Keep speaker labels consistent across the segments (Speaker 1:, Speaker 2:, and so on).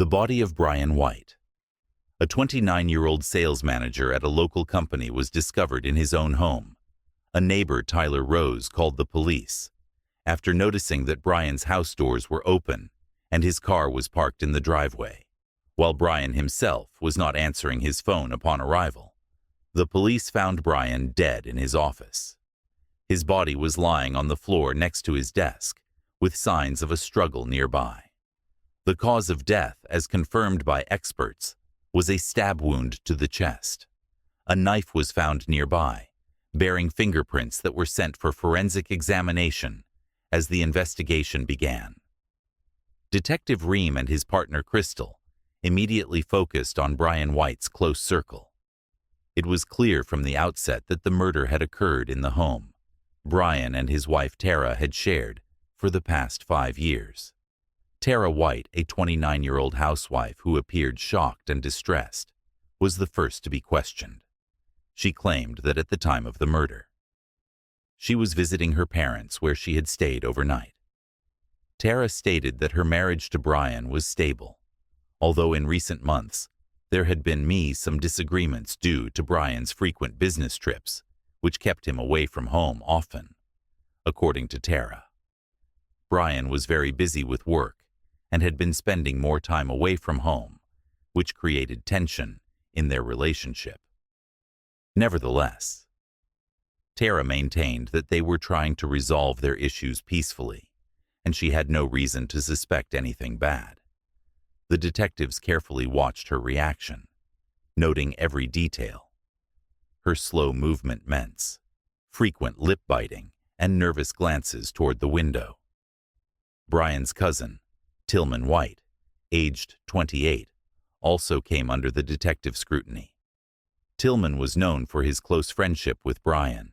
Speaker 1: The body of Brian White. A 29-year-old sales manager at a local company was discovered in his own home. A neighbor, Tyler Rose, called the police after noticing that Brian's house doors were open and his car was parked in the driveway, while Brian himself was not answering his phone upon arrival. The police found Brian dead in his office. His body was lying on the floor next to his desk, with signs of a struggle nearby. The cause of death, as confirmed by experts, was a stab wound to the chest. A knife was found nearby, bearing fingerprints that were sent for forensic examination as the investigation began. Detective Ream and his partner Crystal immediately focused on Brian White's close circle. It was clear from the outset that the murder had occurred in the home Brian and his wife Tara had shared for the past 5 years. Tara White, a 29-year-old housewife who appeared shocked and distressed, was the first to be questioned. She claimed that at the time of the murder, she was visiting her parents where she had stayed overnight. Tara stated that her marriage to Brian was stable, although in recent months there had been some disagreements due to Brian's frequent business trips, which kept him away from home often. According to Tara, Brian was very busy with work and had been spending more time away from home, which created tension in their relationship. Nevertheless, Tara maintained that they were trying to resolve their issues peacefully, and she had no reason to suspect anything bad. The detectives carefully watched her reaction, noting every detail: her slow movements, frequent lip biting, and nervous glances toward the window. Brian's cousin, Tillman White, aged 28, also came under the detective's scrutiny. Tillman was known for his close friendship with Brian,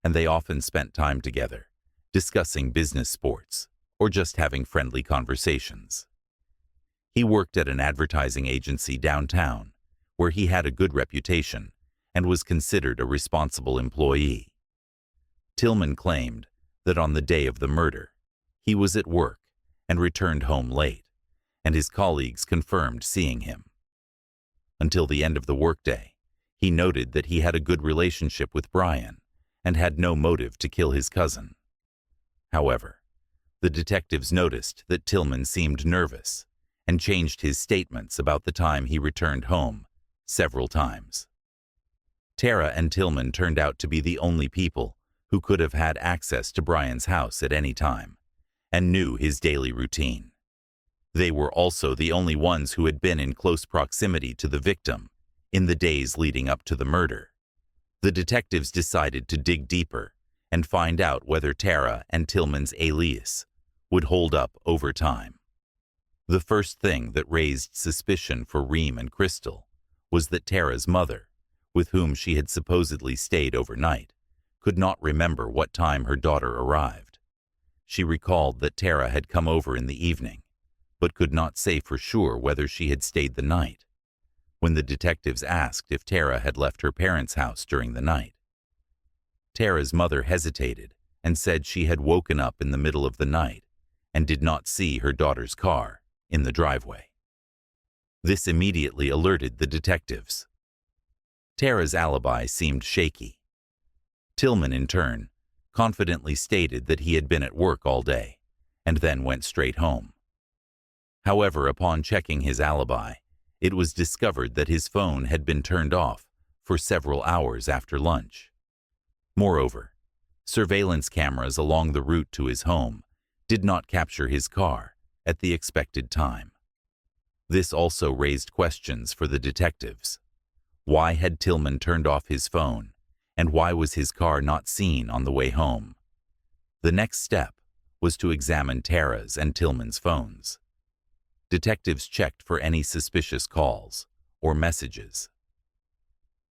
Speaker 1: and they often spent time together, discussing business, sports, or just having friendly conversations. He worked at an advertising agency downtown, where he had a good reputation and was considered a responsible employee. Tillman claimed that on the day of the murder, he was at work and returned home late, and his colleagues confirmed seeing him. Until the end of the workday, he noted that he had a good relationship with Brian and had no motive to kill his cousin. However, the detectives noticed that Tillman seemed nervous and changed his statements about the time he returned home several times. Tara and Tillman turned out to be the only people who could have had access to Brian's house at any time and knew his daily routine. They were also the only ones who had been in close proximity to the victim in the days leading up to the murder. The detectives decided to dig deeper and find out whether Tara and Tillman's alias would hold up over time. The first thing that raised suspicion for Ream and Crystal was that Tara's mother, with whom she had supposedly stayed overnight, could not remember what time her daughter arrived. She recalled that Tara had come over in the evening, but could not say for sure whether she had stayed the night. When the detectives asked if Tara had left her parents' house during the night, Tara's mother hesitated and said she had woken up in the middle of the night and did not see her daughter's car in the driveway. This immediately alerted the detectives. Tara's alibi seemed shaky. Tillman, in turn, confidently stated that he had been at work all day and then went straight home. However, upon checking his alibi, it was discovered that his phone had been turned off for several hours after lunch. Moreover, surveillance cameras along the route to his home did not capture his car at the expected time. This also raised questions for the detectives. Why had Tillman turned off his phone, and why was his car not seen on the way home? The next step was to examine Tara's and Tillman's phones. Detectives checked for any suspicious calls or messages.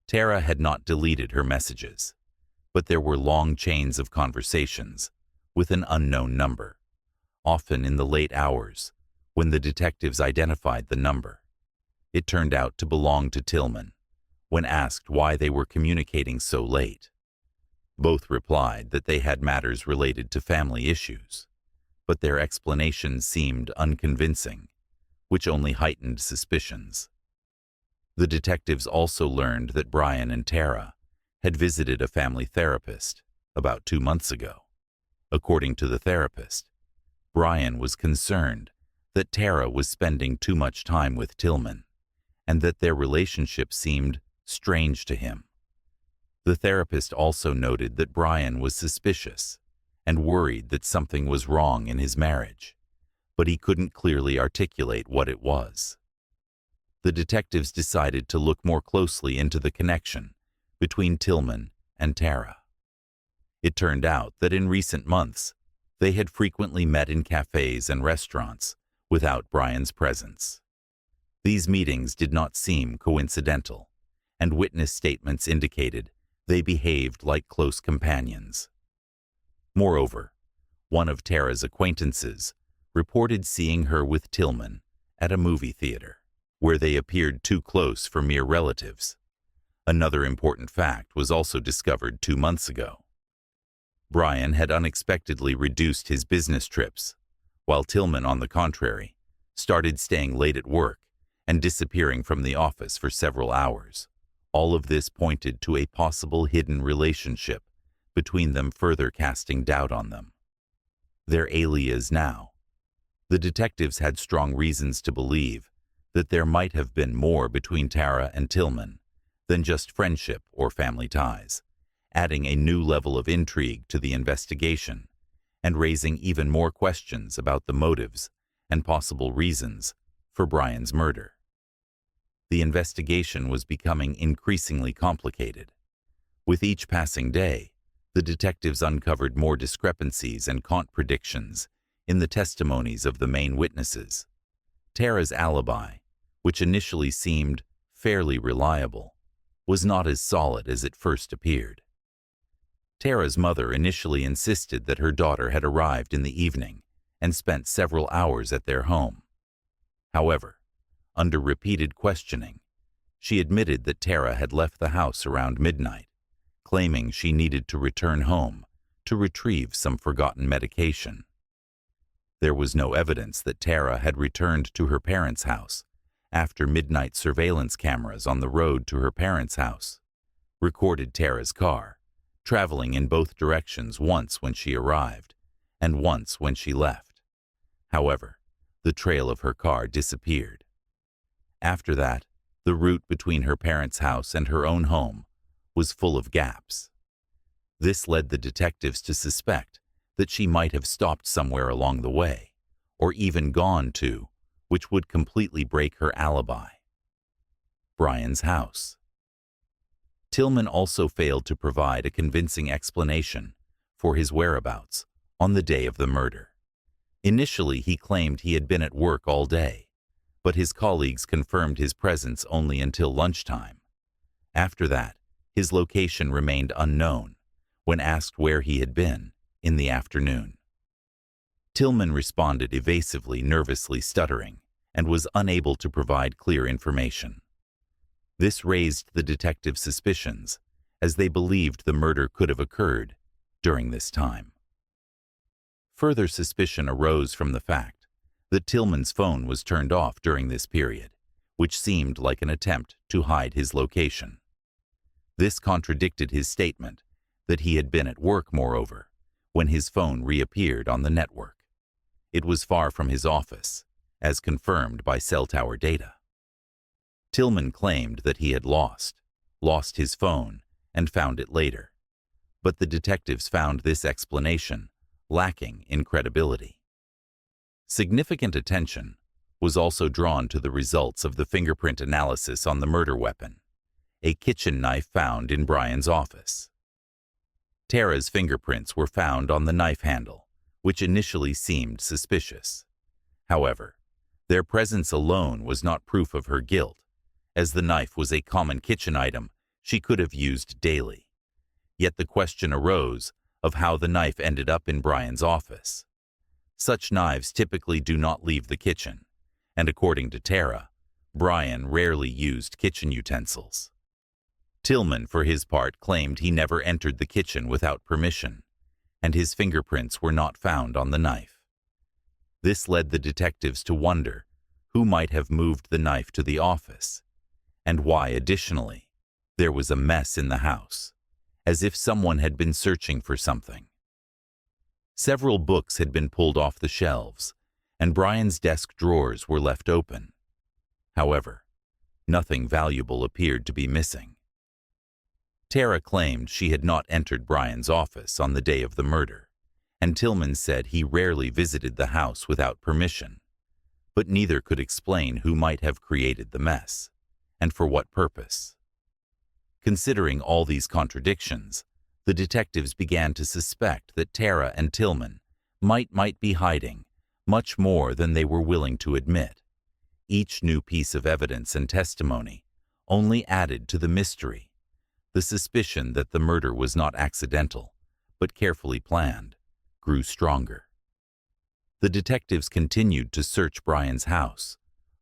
Speaker 1: Tara had not deleted her messages, but there were long chains of conversations with an unknown number, often in the late hours when the detectives identified the number. It turned out to belong to Tillman. When asked why they were communicating so late, both replied that they had matters related to family issues, but their explanations seemed unconvincing, which only heightened suspicions. The detectives also learned that Brian and Tara had visited a family therapist about 2 months ago. According to the therapist, Brian was concerned that Tara was spending too much time with Tillman and that their relationship seemed strange to him. The therapist also noted that Brian was suspicious and worried that something was wrong in his marriage, but he couldn't clearly articulate what it was. The detectives decided to look more closely into the connection between Tillman and Tara. It turned out that in recent months, they had frequently met in cafes and restaurants without Brian's presence. These meetings did not seem coincidental, and witness statements indicated they behaved like close companions. Moreover, one of Tara's acquaintances reported seeing her with Tillman at a movie theater, where they appeared too close for mere relatives. Another important fact was also discovered 2 months ago. Brian had unexpectedly reduced his business trips, while Tillman, on the contrary, started staying late at work and disappearing from the office for several hours. All of this pointed to a possible hidden relationship between them, further casting doubt on them. Their alias now. The detectives had strong reasons to believe that there might have been more between Tara and Tillman than just friendship or family ties, adding a new level of intrigue to the investigation and raising even more questions about the motives and possible reasons for Brian's murder. The investigation was becoming increasingly complicated. With each passing day, the detectives uncovered more discrepancies and contradictions in the testimonies of the main witnesses. Tara's alibi, which initially seemed fairly reliable, was not as solid as it first appeared. Tara's mother initially insisted that her daughter had arrived in the evening and spent several hours at their home. However, under repeated questioning, she admitted that Tara had left the house around midnight, claiming she needed to return home to retrieve some forgotten medication. There was no evidence that Tara had returned to her parents' house after midnight surveillance cameras on the road to her parents' house recorded Tara's car, traveling in both directions, once when she arrived and once when she left. However, the trail of her car disappeared. After that, the route between her parents' house and her own home was full of gaps. This led the detectives to suspect that she might have stopped somewhere along the way, or even gone to, which would completely break her alibi: Brian's house. Tillman also failed to provide a convincing explanation for his whereabouts on the day of the murder. Initially, he claimed he had been at work all day, but his colleagues confirmed his presence only until lunchtime. After that, his location remained unknown when asked where he had been in the afternoon. Tillman responded evasively, nervously stuttering, and was unable to provide clear information. This raised the detectives' suspicions, as they believed the murder could have occurred during this time. Further suspicion arose from the fact that Tillman's phone was turned off during this period, which seemed like an attempt to hide his location. This contradicted his statement that he had been at work. Moreover, when his phone reappeared on the network, it was far from his office, as confirmed by cell tower data. Tillman claimed that he had lost his phone and found it later, but the detectives found this explanation lacking in credibility. Significant attention was also drawn to the results of the fingerprint analysis on the murder weapon, a kitchen knife found in Brian's office. Tara's fingerprints were found on the knife handle, which initially seemed suspicious. However, their presence alone was not proof of her guilt, as the knife was a common kitchen item she could have used daily. Yet the question arose of how the knife ended up in Brian's office. Such knives typically do not leave the kitchen, and according to Tara, Brian rarely used kitchen utensils. Tillman, for his part, claimed he never entered the kitchen without permission, and his fingerprints were not found on the knife. This led the detectives to wonder who might have moved the knife to the office, and why, additionally, there was a mess in the house, as if someone had been searching for something. Several books had been pulled off the shelves, and Brian's desk drawers were left open. However, nothing valuable appeared to be missing. Tara claimed she had not entered Brian's office on the day of the murder, and Tillman said he rarely visited the house without permission, but neither could explain who might have created the mess, and for what purpose. Considering all these contradictions, the detectives began to suspect that Tara and Tillman might be hiding much more than they were willing to admit. Each new piece of evidence and testimony only added to the mystery. The suspicion that the murder was not accidental, but carefully planned, grew stronger. The detectives continued to search Brian's house,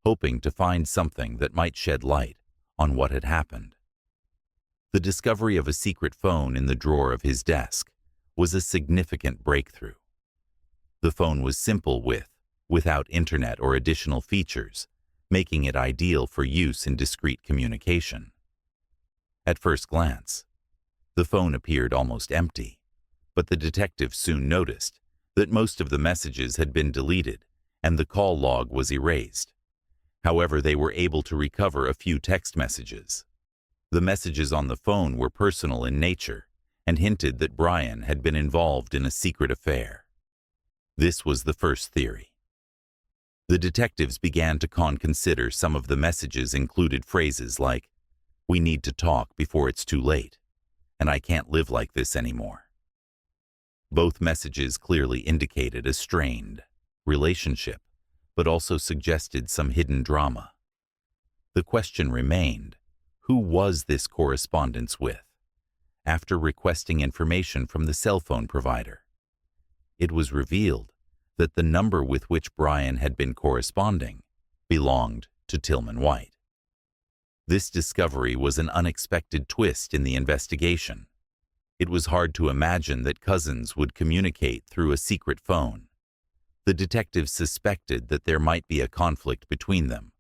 Speaker 1: hoping to find something that might shed light on what had happened. The discovery of a secret phone in the drawer of his desk was a significant breakthrough. The phone was simple without internet or additional features, making it ideal for use in discreet communication. At first glance, the phone appeared almost empty, but the detectives soon noticed that most of the messages had been deleted and the call log was erased. However, they were able to recover a few text messages. The messages on the phone were personal in nature and hinted that Brian had been involved in a secret affair. This was the first theory. The detectives began to consider some of the messages included phrases like, "We need to talk before it's too late," and "I can't live like this anymore." Both messages clearly indicated a strained relationship, but also suggested some hidden drama. The question remained, who was this correspondence with? After requesting information from the cell phone provider, it was revealed that the number with which Brian had been corresponding belonged to Tillman White. This discovery was an unexpected twist in the investigation. It was hard to imagine that cousins would communicate through a secret phone. The detectives suspected that there might be a conflict between them,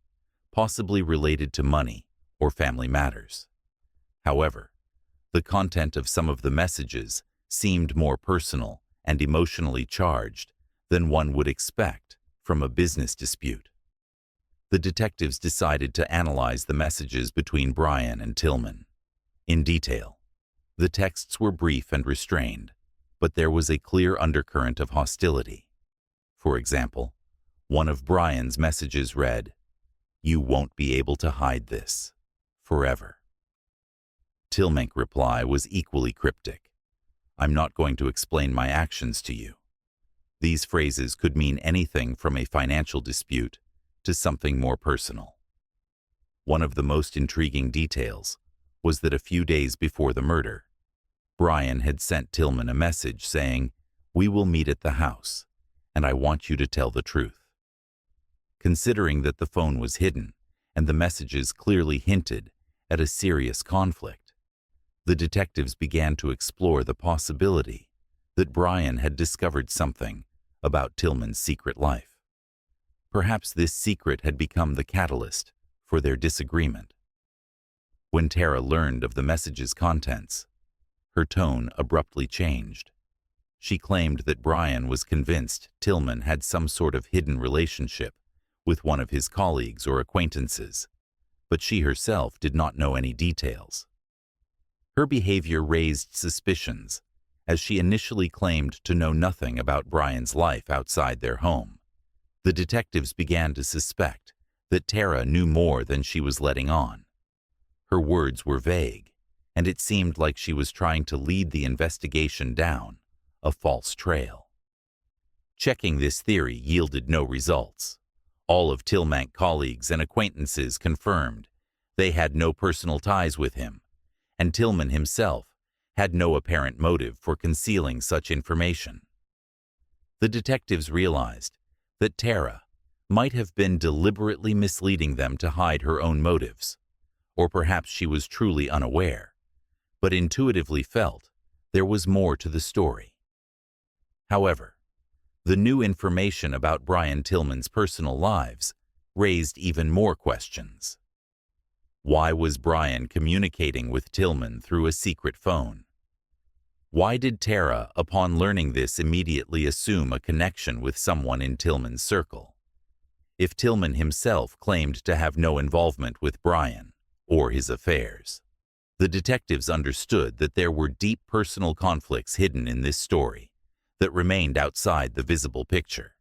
Speaker 1: possibly related to money or family matters. However, the content of some of the messages seemed more personal and emotionally charged than one would expect from a business dispute. The detectives decided to analyze the messages between Brian and Tillman in detail. The texts were brief and restrained, but there was a clear undercurrent of hostility. For example, one of Brian's messages read, "You won't be able to hide this forever." Tillman's reply was equally cryptic. "I'm not going to explain my actions to you." These phrases could mean anything from a financial dispute to something more personal. One of the most intriguing details was that a few days before the murder, Brian had sent Tillman a message saying, "We will meet at the house, and I want you to tell the truth." Considering that the phone was hidden and the messages clearly hinted at a serious conflict, the detectives began to explore the possibility that Brian had discovered something about Tillman's secret life. Perhaps this secret had become the catalyst for their disagreement. When Tara learned of the message's contents, her tone abruptly changed. She claimed that Brian was convinced Tillman had some sort of hidden relationship with one of his colleagues or acquaintances, but she herself did not know any details. Her behavior raised suspicions, as she initially claimed to know nothing about Brian's life outside their home. The detectives began to suspect that Tara knew more than she was letting on. Her words were vague, and it seemed like she was trying to lead the investigation down a false trail. Checking this theory yielded no results. All of Tillman's colleagues and acquaintances confirmed they had no personal ties with him, and Tillman himself had no apparent motive for concealing such information. The detectives realized that Tara might have been deliberately misleading them to hide her own motives, or perhaps she was truly unaware, but intuitively felt there was more to the story. However, the new information about Brian Tillman's personal lives raised even more questions. Why was Brian communicating with Tillman through a secret phone? Why did Tara, upon learning this, immediately assume a connection with someone in Tillman's circle? If Tillman himself claimed to have no involvement with Brian or his affairs, the detectives understood that there were deep personal conflicts hidden in this story that remained outside the visible picture.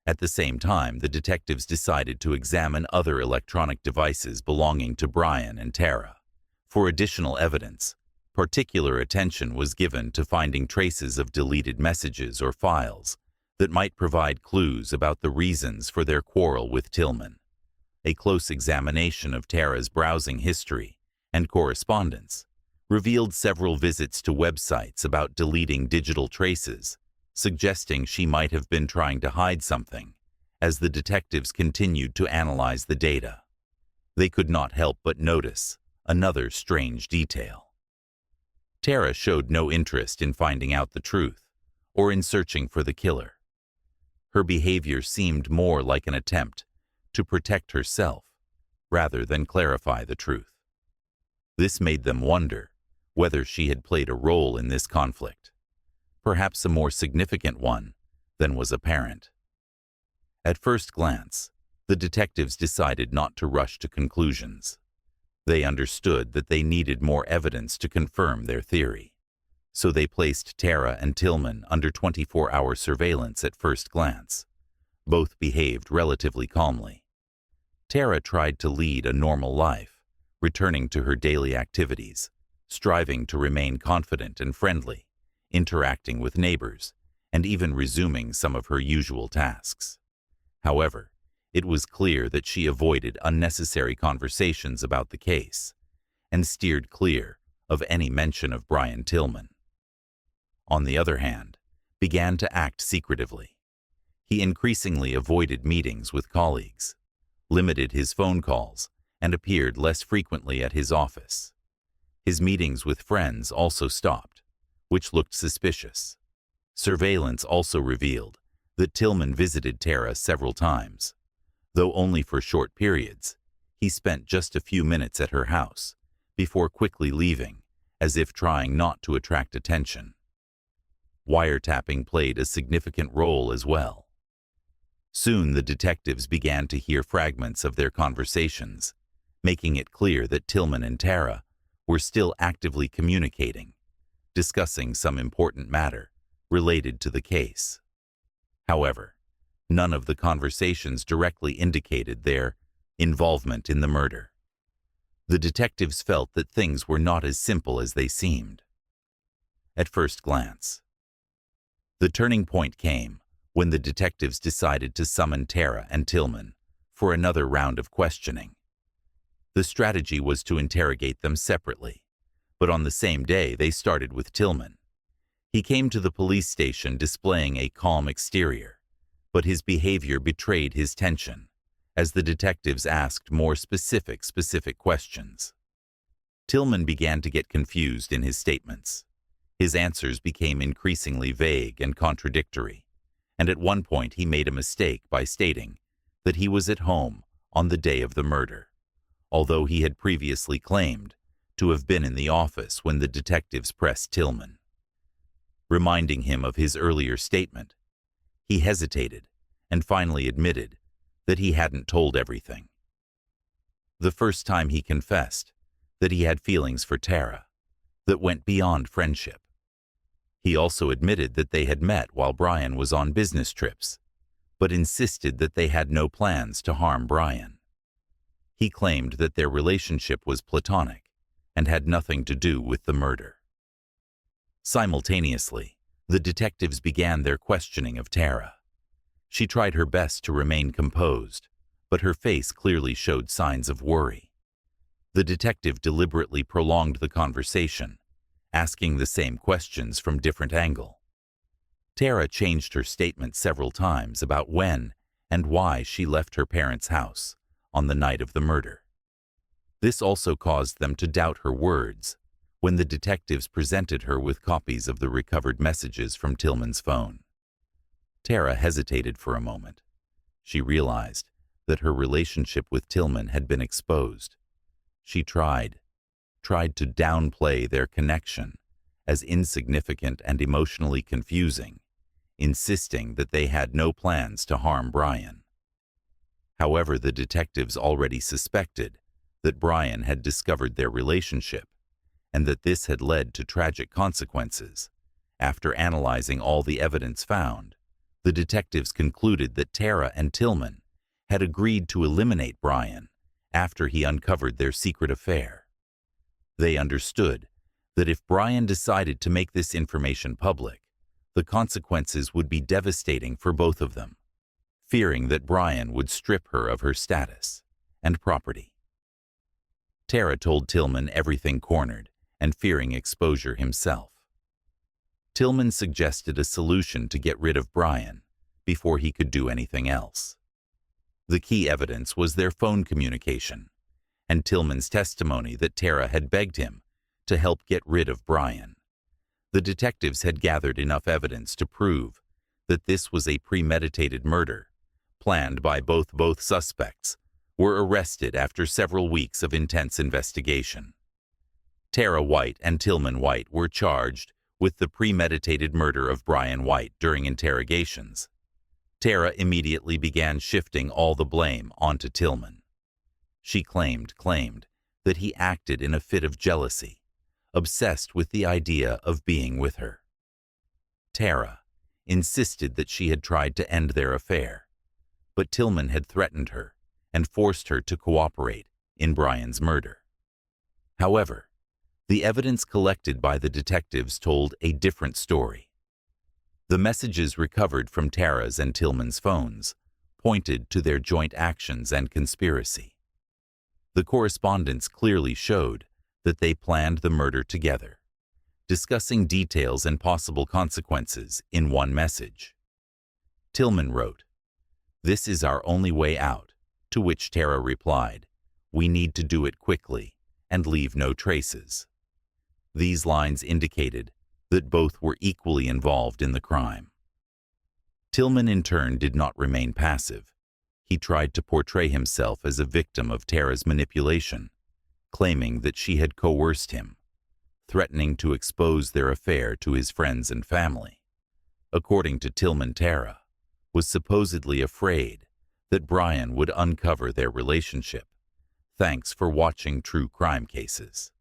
Speaker 1: At the same time, the detectives decided to examine other electronic devices belonging to Brian and Tara. For additional evidence, particular attention was given to finding traces of deleted messages or files that might provide clues about the reasons for their quarrel with Tillman. A close examination of Tara's browsing history and correspondence revealed several visits to websites about deleting digital traces, suggesting she might have been trying to hide something. As the detectives continued to analyze the data, they could not help but notice another strange detail. Tara showed no interest in finding out the truth or in searching for the killer. Her behavior seemed more like an attempt to protect herself rather than clarify the truth. This made them wonder whether she had played a role in this conflict, perhaps a more significant one than was apparent. At first glance, the detectives decided not to rush to conclusions. They understood that they needed more evidence to confirm their theory, so they placed Tara and Tillman under 24-hour surveillance at first glance. Both behaved relatively calmly. Tara tried to lead a normal life, returning to her daily activities, striving to remain confident and friendly, interacting with neighbors, and even resuming some of her usual tasks. However, it was clear that she avoided unnecessary conversations about the case and steered clear of any mention of Brian Tillman. On the other hand, began to act secretively. He increasingly avoided meetings with colleagues, limited his phone calls, and appeared less frequently at his office. His meetings with friends also stopped, which looked suspicious. Surveillance also revealed that Tillman visited Tara several times. Though only for short periods, he spent just a few minutes at her house before quickly leaving, as if trying not to attract attention. Wiretapping played a significant role as well. Soon the detectives began to hear fragments of their conversations, making it clear that Tillman and Tara were still actively communicating, discussing some important matter related to the case. However, none of the conversations directly indicated their involvement in the murder. The detectives felt that things were not as simple as they seemed. At first glance, the turning point came when the detectives decided to summon Tara and Tillman for another round of questioning. The strategy was to interrogate them separately, but on the same day they started with Tillman. He came to the police station displaying a calm exterior, but his behavior betrayed his tension as the detectives asked more specific questions. Tillman began to get confused in his statements. His answers became increasingly vague and contradictory, and at one point he made a mistake by stating that he was at home on the day of the murder, although he had previously claimed to have been in the office when the detectives pressed Tillman. Reminding him of his earlier statement, he hesitated and finally admitted that he hadn't told everything. The first time he confessed that he had feelings for Tara that went beyond friendship. He also admitted that they had met while Brian was on business trips, but insisted that they had no plans to harm Brian. He claimed that their relationship was platonic and had nothing to do with the murder. Simultaneously, the detectives began their questioning of Tara. She tried her best to remain composed, but her face clearly showed signs of worry. The detective deliberately prolonged the conversation, asking the same questions from different angles. Tara changed her statement several times about when and why she left her parents' house on the night of the murder. This also caused them to doubt her words when the detectives presented her with copies of the recovered messages from Tillman's phone. Tara hesitated for a moment. She realized that her relationship with Tillman had been exposed. She tried to downplay their connection as insignificant and emotionally confusing, insisting that they had no plans to harm Brian. However, the detectives already suspected that Brian had discovered their relationship and that this had led to tragic consequences. After analyzing all the evidence found, the detectives concluded that Tara and Tillman had agreed to eliminate Brian after he uncovered their secret affair. They understood that if Brian decided to make this information public, the consequences would be devastating for both of them, fearing that Brian would strip her of her status and property. Tara told Tillman everything cornered and fearing exposure himself. Tillman suggested a solution to get rid of Brian before he could do anything else. The key evidence was their phone communication and Tillman's testimony that Tara had begged him to help get rid of Brian. The detectives had gathered enough evidence to prove that this was a premeditated murder, planned by both suspects were arrested after several weeks of intense investigation. Tara White and Tillman White were charged with the premeditated murder of Brian White during interrogations. Tara immediately began shifting all the blame onto Tillman. She claimed that he acted in a fit of jealousy, obsessed with the idea of being with her. Tara insisted that she had tried to end their affair, but Tillman had threatened her and forced her to cooperate in Brian's murder. However, the evidence collected by the detectives told a different story. The messages recovered from Tara's and Tillman's phones pointed to their joint actions and conspiracy. The correspondence clearly showed that they planned the murder together, discussing details and possible consequences in one message. Tillman wrote, "This is our only way out," to which Tara replied, "We need to do it quickly and leave no traces." These lines indicated that both were equally involved in the crime. Tillman, in turn, did not remain passive. He tried to portray himself as a victim of Tara's manipulation, claiming that she had coerced him, threatening to expose their affair to his friends and family. According to Tillman, Tara was supposedly afraid that Brian would uncover their relationship. Thanks for watching True Crime Cases.